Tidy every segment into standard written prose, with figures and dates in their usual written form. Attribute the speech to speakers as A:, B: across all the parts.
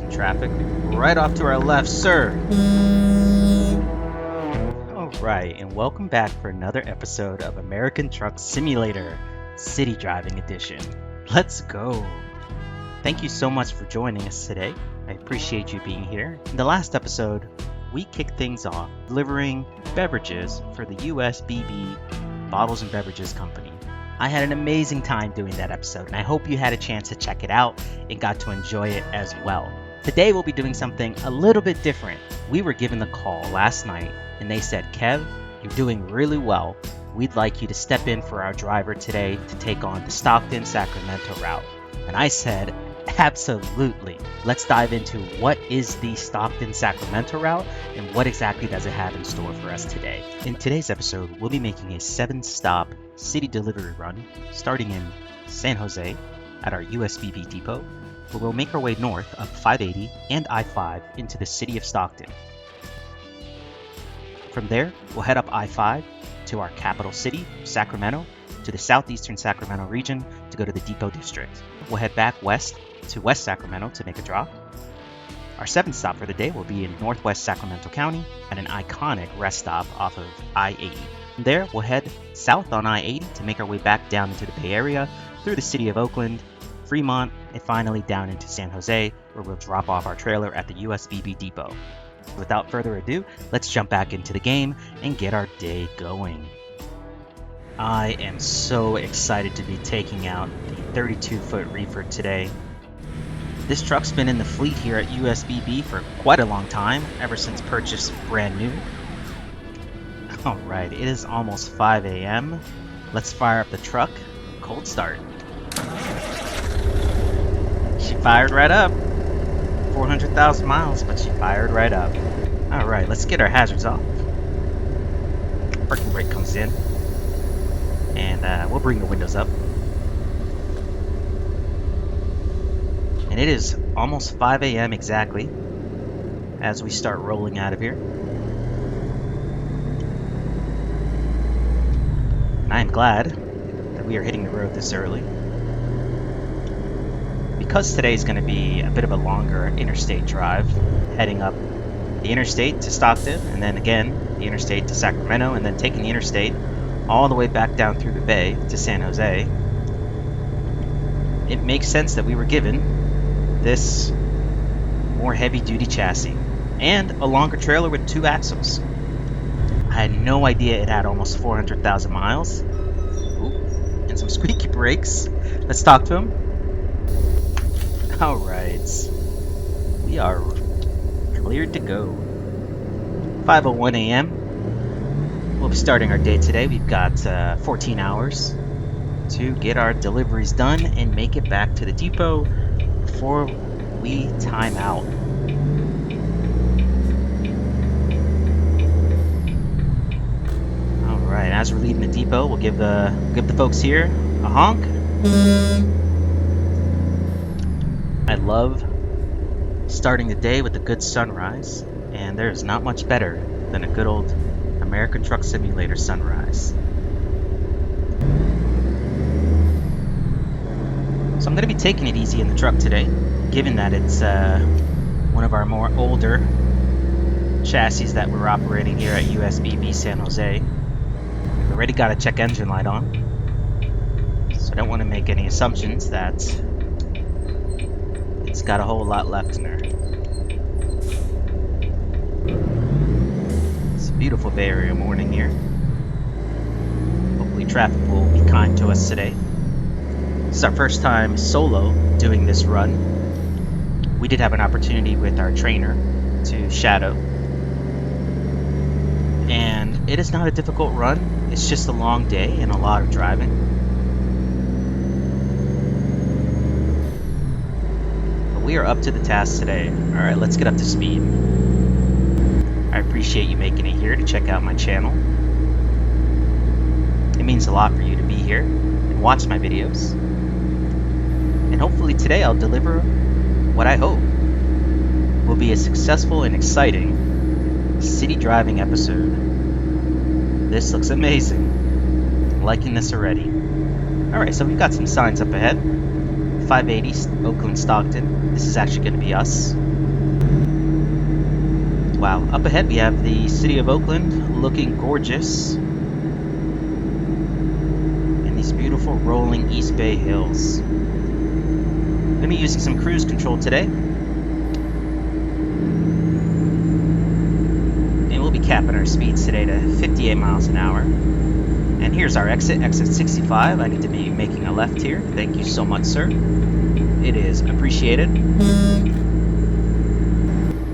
A: traffic. Right off to our left, sir. Alright, and welcome back for another episode of American Truck Simulator, City Driving Edition. Let's go! Thank you so much for joining us today. I appreciate you being here. In the last episode, we kicked things off delivering beverages for the USBB Bottles and Beverages Company. I had an amazing time doing that episode, and I hope you had a chance to check it out and got to enjoy it as well. Today we'll be doing something a little bit different. We were given the call last night, and they said, Kev, you're doing really well. We'd like you to step in for our driver today to take on the Stockton, Sacramento route. And I said, absolutely. Let's dive into what is the Stockton, Sacramento route and what exactly does it have in store for us today. In today's episode, we'll be making a 7-stop city delivery run starting in San Jose at our USBB Depot, where we'll make our way north up 580 and I-5 into the city of Stockton. From there, we'll head up I-5 to our capital city, Sacramento, to the southeastern Sacramento region to go to the Depot District. We'll head back west to West Sacramento to make a drop. Our 7th stop for the day will be in northwest Sacramento County at an iconic rest stop off of I-80. From there, we'll head south on I-80 to make our way back down into the Bay Area, through the city of Oakland, Fremont, and finally down into San Jose, where we'll drop off our trailer at the USBB Depot. Without further ado, let's jump back into the game and get our day going. I am so excited to be taking out the 32-foot reefer today. This truck's been in the fleet here at USBB for quite a long time, ever since purchased brand new. Alright, it is almost 5 a.m. Let's fire up the truck. Cold start. She fired right up. 400,000 miles, but she fired right up. Alright, let's get our hazards off. Parking brake comes in. And we'll bring the windows up. And it is almost 5 a.m. exactly as we start rolling out of here. And I am glad that we are hitting the road this early. Because today is going to be a bit of a longer interstate drive, heading up the interstate to Stockton, and then again the interstate to Sacramento, and then taking the interstate all the way back down through the bay to San Jose, it makes sense that we were given this more heavy-duty chassis and a longer trailer with 2 axles. I had no idea it had almost 400,000 miles. Ooh, and some squeaky brakes. Let's talk to him. Alright, we are cleared to go. 5:01 a.m. We'll be starting our day today. We've got 14 hours to get our deliveries done and make it back to the depot before we time out. Alright, as we're leaving the depot, we'll give the folks here a honk. I love starting the day with a good sunrise, and there's not much better than a good old American Truck Simulator sunrise. So I'm going to be taking it easy in the truck today, given that it's one of our more older chassis that we're operating here at USBB San Jose. We've already got a check engine light on, so I don't want to make any assumptions that it's got a whole lot left in her. It's a beautiful Bay Area morning here. Hopefully traffic will be kind to us today. This is our first time solo doing this run. We did have an opportunity with our trainer to shadow. And it is not a difficult run. It's just a long day and a lot of driving. We are up to the task today. Alright, let's get up to speed. I appreciate you making it here to check out my channel. It means a lot for you to be here and watch my videos. And hopefully today I'll deliver what I hope will be a successful and exciting city driving episode. This looks amazing. I'm liking this already. Alright, so we've got some signs up ahead. 580 Oakland Stockton. This is actually going to be us. Wow, up ahead we have the city of Oakland looking gorgeous. And these beautiful rolling East Bay hills. Going to be using some cruise control today. And we'll be capping our speeds today to 58 miles an hour. And here's our exit 65. I need to be making a left here. Thank you so much, sir. It is appreciated.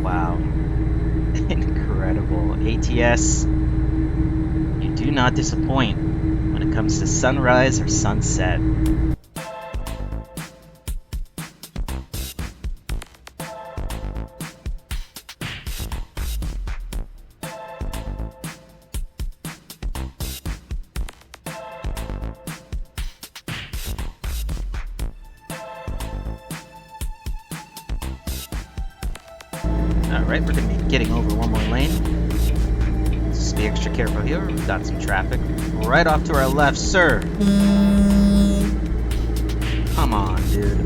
A: Wow. Incredible. ATS, you do not disappoint when it comes to sunrise or sunset. Alright, we're going to be getting over one more lane. Let's just be extra careful here. We've got some traffic right off to our left, sir. Come on, dude.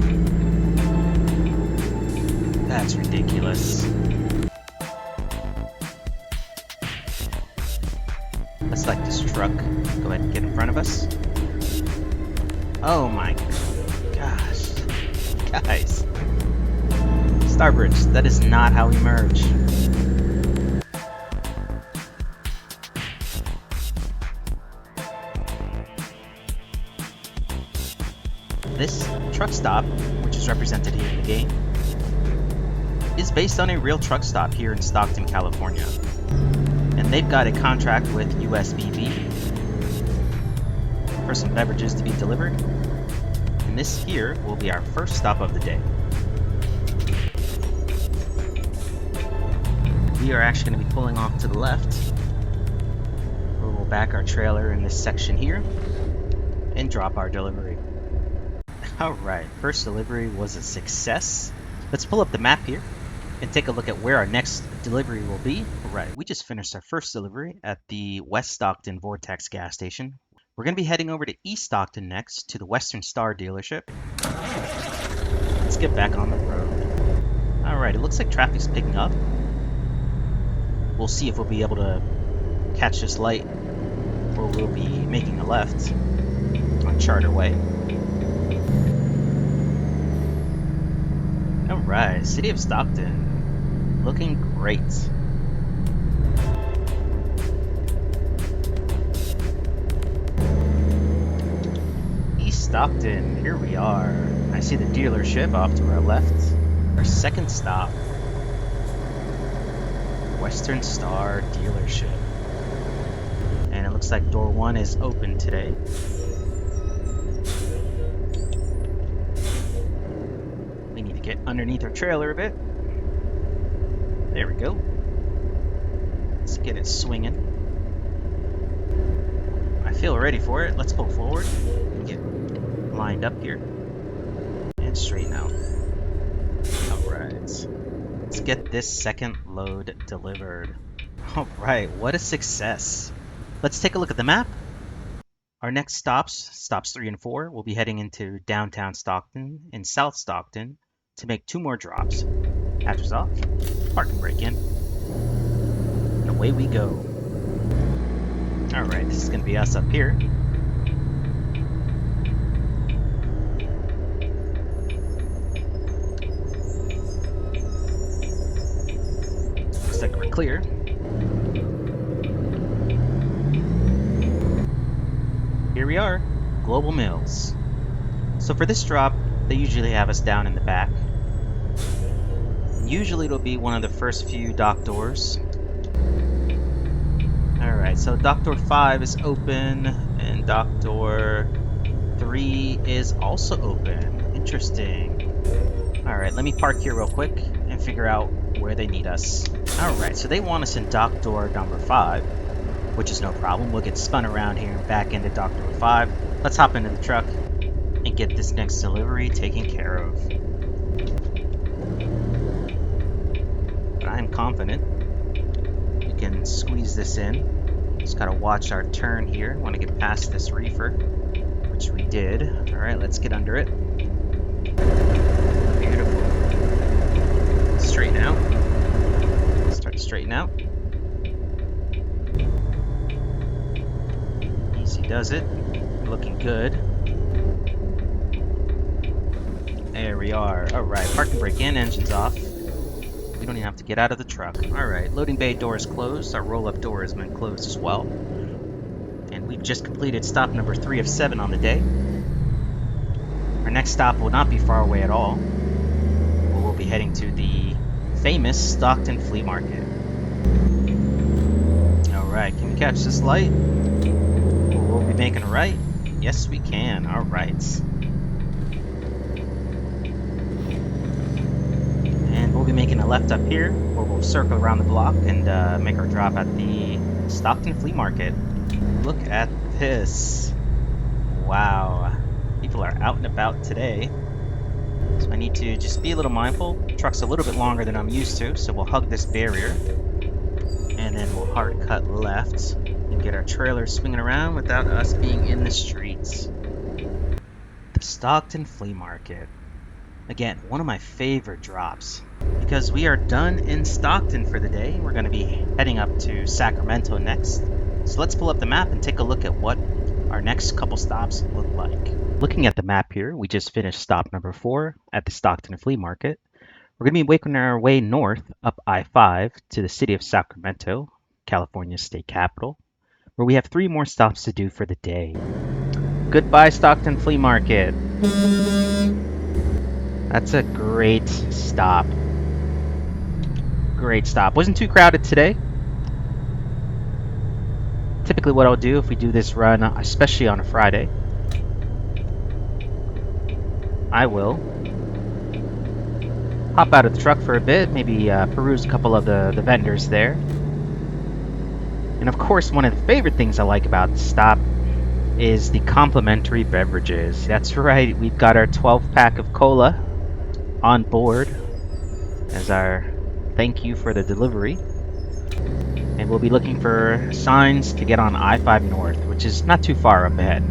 A: That's ridiculous. Let's let this truck go ahead and get in front of us. Oh my gosh. Guys. Starbridge, that is not how we merge. This truck stop, which is represented here in the game, is based on a real truck stop here in Stockton, California. And they've got a contract with USBB for some beverages to be delivered. And this here will be our first stop of the day. We are actually going to be pulling off to the left, where we'll back our trailer in this section here and drop our delivery. Alright, first delivery was a success. Let's pull up the map here and take a look at where our next delivery will be. Alright, we just finished our first delivery at the West Stockton Vortex gas station. We're going to be heading over to East Stockton next to the Western Star dealership. Let's get back on the road. Alright, it looks like traffic's picking up. We'll see if we'll be able to catch this light, or we'll be making a left on Charter Way. Alright, City of Stockton, looking great. East Stockton, here we are. I see the dealership off to our left. Our second stop. Western Star dealership. And it looks like door 1 is open today. We need to get underneath our trailer a bit. There we go. Let's get it swinging. I feel ready for it. Let's pull forward and get lined up here and straighten out. Alright. Let's get this second load delivered. Alright, what a success. Let's take a look at the map. Our next stops 3 and 4, will be heading into downtown Stockton and South Stockton to make 2 more drops. Hatches off, parking brake in, and away we go. Alright, this is going to be us up here. Looks like we're clear. Here we are, Global Mills. So for this drop, they usually have us down in the back. Usually it'll be one of the first few dock doors. Alright, so dock door 5 is open, and dock door 3 is also open. Interesting. Alright, let me park here real quick and figure out where they need us. Alright, so they want us in dock door number 5, which is no problem. We'll get spun around here and back into dock door 5. Let's hop into the truck and get this next delivery taken care of. But I am confident we can squeeze this in. Just gotta watch our turn here. Want to get past this reefer, which we did. Alright, let's get under it. out. Easy does it. Looking good. There we are. Alright, parking brake in, engine's off. We don't even have to get out of the truck. Alright, loading bay door is closed. Our roll-up door has been closed as well. And we've just completed stop number 3 of 7 on the day. Our next stop will not be far away at all. We'll be heading to the famous Stockton flea market. Alright, can we catch this light? We'll be making a right? Yes, we can. Alright. And we'll be making a left up here, where we'll circle around the block and make our drop at the Stockton flea market. Look at this. Wow. People are out and about today. So I need to just be a little mindful. The truck's a little bit longer than I'm used to, so we'll hug this barrier. And then we'll hard cut left and get our trailer swinging around without us being in the streets. The Stockton flea market. Again, one of my favorite drops. Because we are done in Stockton for the day. We're going to be heading up to Sacramento next. So let's pull up the map and take a look at what our next couple stops look like. Looking at the map here, we just finished stop number 4 at the Stockton flea market. We're going to be making our way north up I-5 to the city of Sacramento, California's state capital, where we have 3 more stops to do for the day. Goodbye, Stockton flea market. That's a great stop. Great stop. Wasn't too crowded today. Typically what I'll do if we do this run, especially on a Friday, I will hop out of the truck for a bit, maybe peruse a couple of the vendors there. And of course, one of the favorite things I like about the stop is the complimentary beverages. That's right, we've got our 12-pack of cola on board as our thank you for the delivery. And we'll be looking for signs to get on I-5 North, which is not too far up ahead.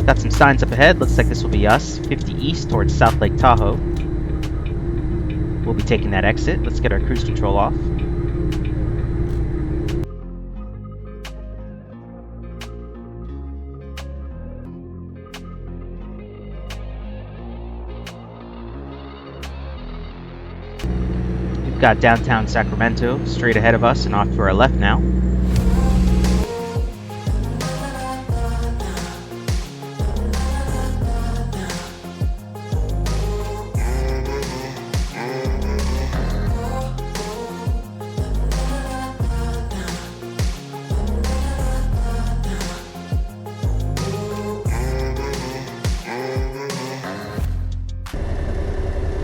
A: Got some signs up ahead. Looks like this will be us. 50 east towards South Lake Tahoe. We'll be taking that exit. Let's get our cruise control off. We've got downtown Sacramento straight ahead of us and off to our left now.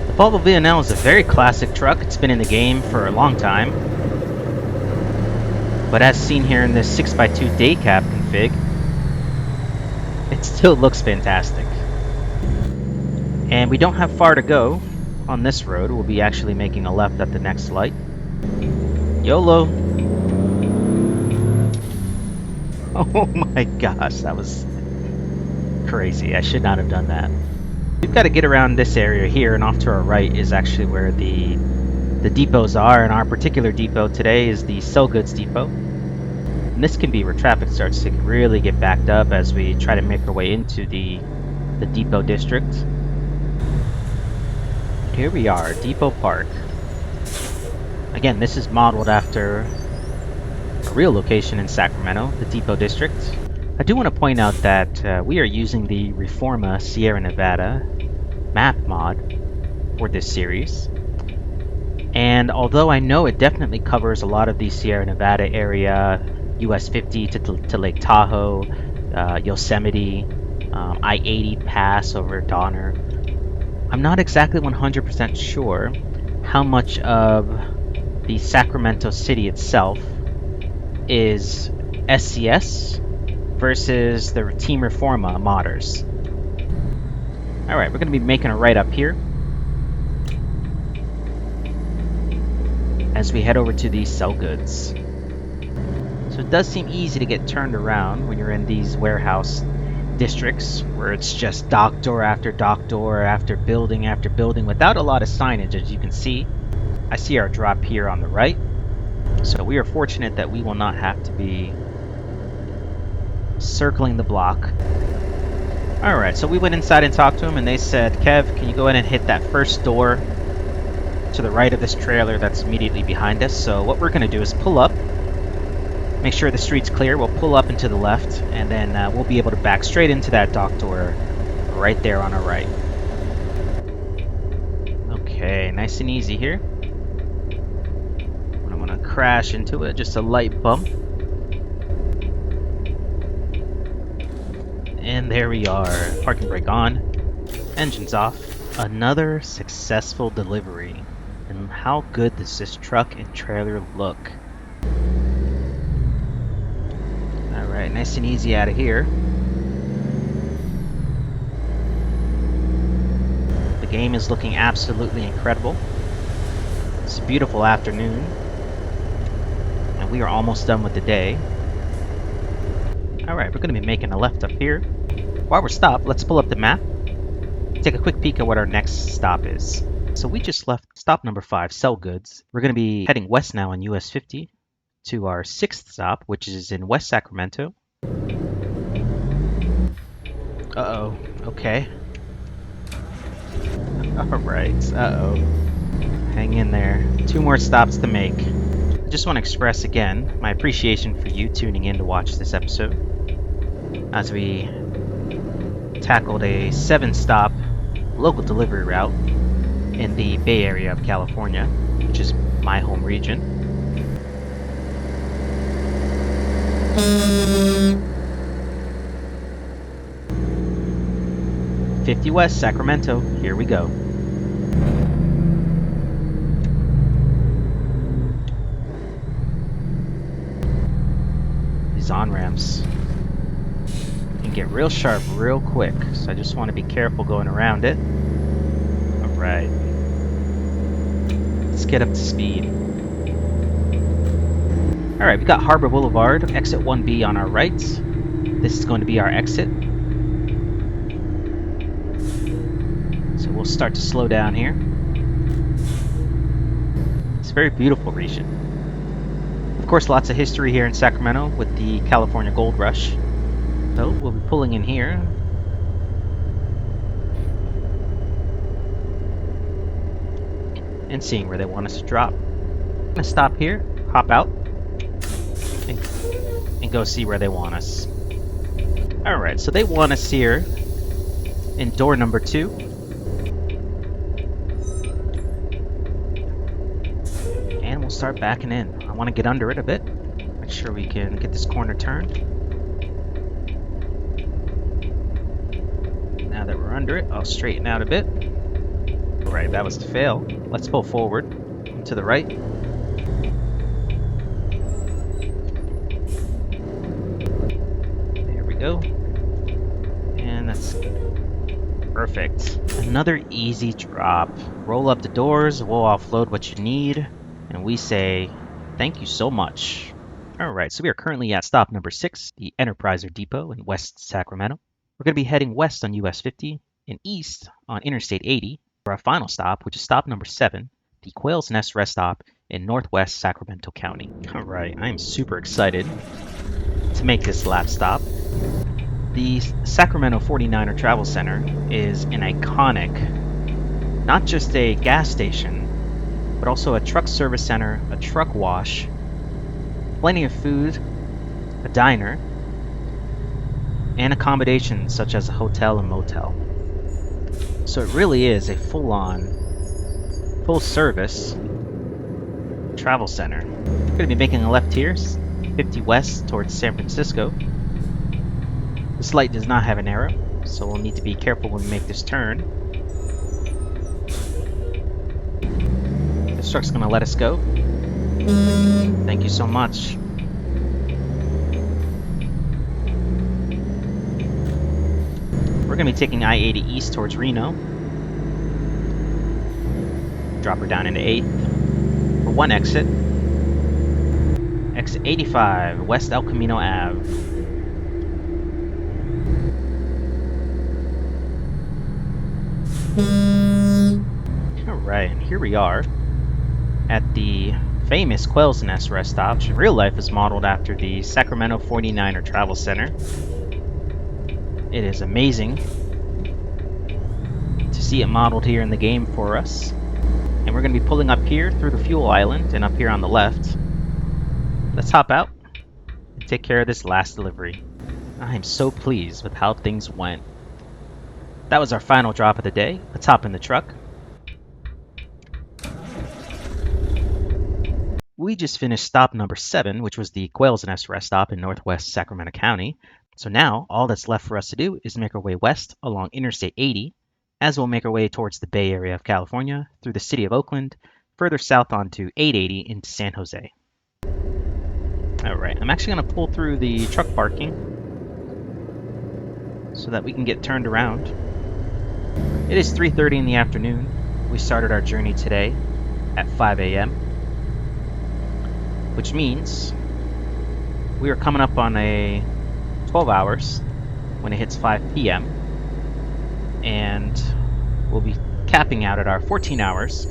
A: The Volvo VNL is a very classic truck. It's been in the game for a long time. But as seen here in this 6x2 day cab config, it still looks fantastic. And we don't have far to go on this road. We'll be actually making a left at the next light. YOLO! Oh my gosh, that was crazy. I should not have done that. We've got to get around this area here, and off to our right is actually where the depots are, and our particular depot today is the Sell Goods Depot. And this can be where traffic starts to really get backed up as we try to make our way into the depot district. Here we are, Depot Park. Again, this is modeled after a real location in Sacramento, the Depot District. I do want to point out that we are using the Reforma Sierra Nevada map mod for this series. And although I know it definitely covers a lot of the Sierra Nevada area, US 50 to Lake Tahoe, Yosemite, I-80 pass over Donner, I'm not exactly 100% sure how much of the Sacramento city itself is SCS versus the Team Reforma modders. Alright, we're going to be making a right up here as we head over to the sell goods. So it does seem easy to get turned around when you're in these warehouse districts where it's just dock door after building after building without a lot of signage. As you can see, I see our drop here on the right. So we are fortunate that we will not have to be circling the block. Alright, so we went inside and talked to them, and they said, Kev, can you go ahead and hit that first door to the right of this trailer that's immediately behind us? So what we're going to do is pull up, make sure the street's clear, we'll pull up and to the left, and then we'll be able to back straight into that dock door right there on our right. Okay, nice and easy here. I'm going to crash into it, just a light bump. And there we are. Parking brake on. Engines off. Another successful delivery. And how good does this truck and trailer look? Alright, nice and easy out of here. The game is looking absolutely incredible. It's a beautiful afternoon. And we are almost done with the day. Alright, we're going to be making a left up here. While we're stopped, let's pull up the map. Take a quick peek at what our next stop is. So we just left stop number 5, sell goods. We're going to be heading west now on US 50 to our 6th stop, which is in West Sacramento. Uh-oh. Okay. Alright. Uh-oh. Hang in there. 2 more stops to make. I just want to express again my appreciation for you tuning in to watch this episode as we tackled a 7-stop local delivery route in the Bay Area of California, which is my home region. $50 West Sacramento, here we go. These on-ramps can get real sharp real quick, so I just want to be careful going around it. Alright. Let's get up to speed. Alright, we got Harbor Boulevard, exit 1B on our right. This is going to be our exit. So we'll start to slow down here. It's a very beautiful region. Of course, lots of history here in Sacramento with the California Gold Rush. So we'll be pulling in here. And seeing where they want us to drop. I'm going to stop here, hop out, and go see where they want us. Alright, so they want us here in door number 2. And we'll start backing in. I want to get under it a bit. Make sure we can get this corner turned. Now that we're under it, I'll straighten out a bit. Alright, that was the fail. Let's pull forward and to the right. There we go. And that's perfect. Another easy drop. Roll up the doors, we'll offload what you need, and we say thank you so much. Alright, so we are currently at stop number 6, the Enterpriser Depot in West Sacramento. We're going to be heading west on US 50 and east on Interstate 80 for our final stop, which is stop number 7, the Quail's Nest Rest Stop in Northwest Sacramento County. Alright, I am super excited to make this last stop. The Sacramento 49er Travel Center is an iconic, not just a gas station, but also a truck service center, a truck wash, plenty of food, a diner, and accommodations such as a hotel and motel. So it really is a full-on, full-service travel center. We're going to be making a left here, 50 west towards San Francisco. This light does not have an arrow, so we'll need to be careful when we make this turn. This truck's going to let us go. Thank you so much. We're going to be taking I-80 east towards Reno. Drop her down into 8th for one exit. Exit 85, West El Camino Ave. Alright, and here we are at the famous Quail's Nest rest stop, which in real life is modeled after the Sacramento 49er Travel Center. It is amazing to see it modeled here in the game for us. And we're going to be pulling up here through the fuel island and up here on the left. Let's hop out and take care of this last delivery. I am so pleased with how things went. That was our final drop of the day. Let's hop in the truck. We just finished stop number 7, which was the Quail's Nest rest stop in northwest Sacramento County. So now all that's left for us to do is make our way west along Interstate 80, as we'll make our way towards the Bay Area of California, through the city of Oakland, further south onto 880 into San Jose. Alright, I'm actually going to pull through the truck parking so that we can get turned around. It is 3:30 in the afternoon. We started our journey today at 5 a.m., which means we are coming up on a 12 hours when it hits 5 p.m. and we'll be capping out at our 14 hours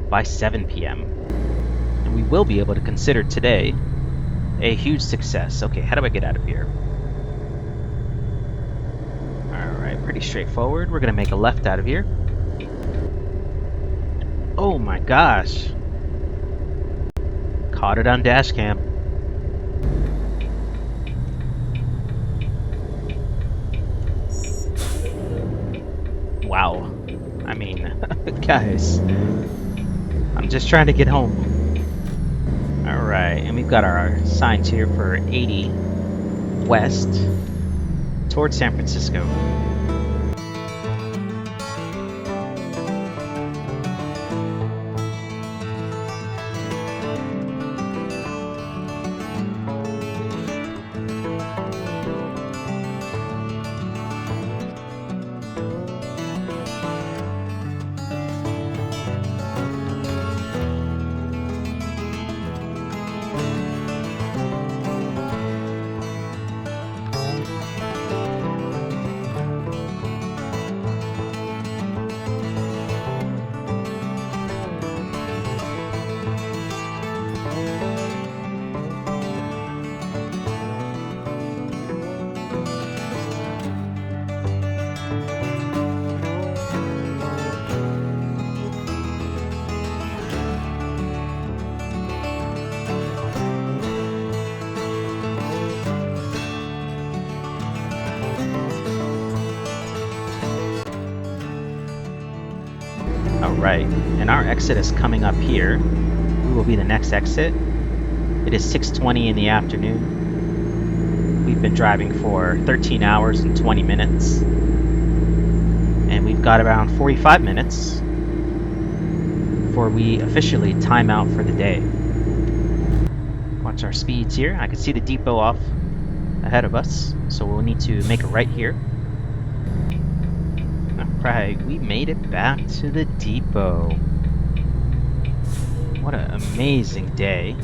A: by 7 p.m. and we will be able to consider today a huge success. Okay, how do I get out of here? Alright, pretty straightforward. We're gonna make a left out of here. Oh my gosh, caught it on dash cam. Wow. I mean, guys, I'm just trying to get home. Alright, and we've got our signs here for 80 west towards San Francisco. Alright, and our exit is coming up here. We will be the next exit. It is 6:20 in the afternoon. We've been driving for 13 hours and 20 minutes. And we've got around 45 minutes before we officially time out for the day. Watch our speeds here. I can see the depot off ahead of us, so we'll need to make a right here. Alright, we made it back to the depot. What an amazing day.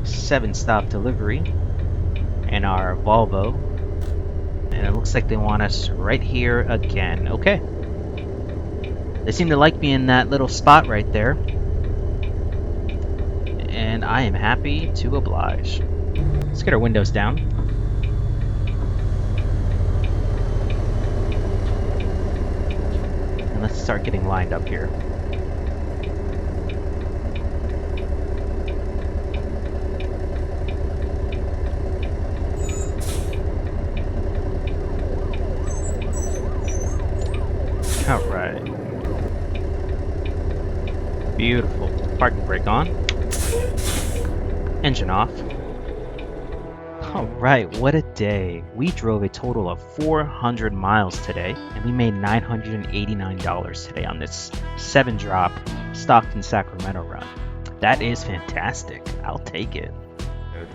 A: 7-stop delivery in our Volvo. And it looks like they want us right here again. Okay. They seem to like me in that little spot right there. And I am happy to oblige. Let's get our windows down. And let's start getting lined up here. Alright. Beautiful. Parking brake on. Engine off. Alright, what a day. We drove a total of 400 miles today, and we made $989 today on this 7-drop Stockton Sacramento run. That is fantastic. I'll take it.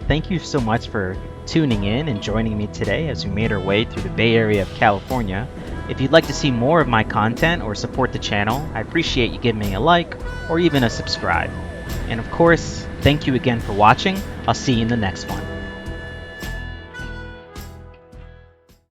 A: Thank you so much for tuning in and joining me today as we made our way through the Bay Area of California. If you'd like to see more of my content or support the channel, I appreciate you giving me a like or even a subscribe. And of course, thank you again for watching. I'll see you in the next one.